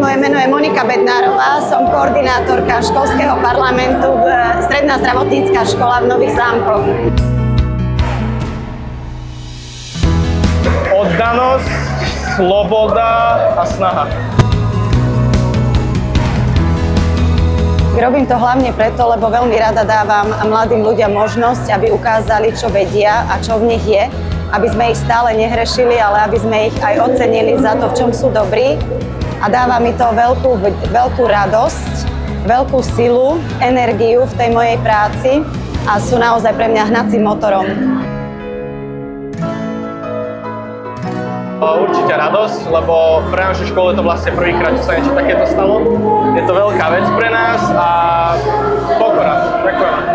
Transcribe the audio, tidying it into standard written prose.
moje meno je Monika Bednárová, som koordinátorka školského parlamentu Stredná zdravotnícka škola v Nových Zámkoch. Oddanosť, sloboda a snaha. Robím to hlavne preto, lebo veľmi rada dávam mladým ľuďom možnosť, aby ukázali, čo vedia a čo v nich je, aby sme ich stále nehrešili, ale aby sme ich aj ocenili za to, v čom sú dobrí. A dáva mi to veľkú radosť, veľkú silu, energiu v tej mojej práci a sú naozaj pre mňa hnacím motorom. Určite radosť, lebo pre našu školu je to vlastne prvýkrát, čo sa niečo takéto stalo. Je to veľká vec pre nás a pokora. Ďakujem.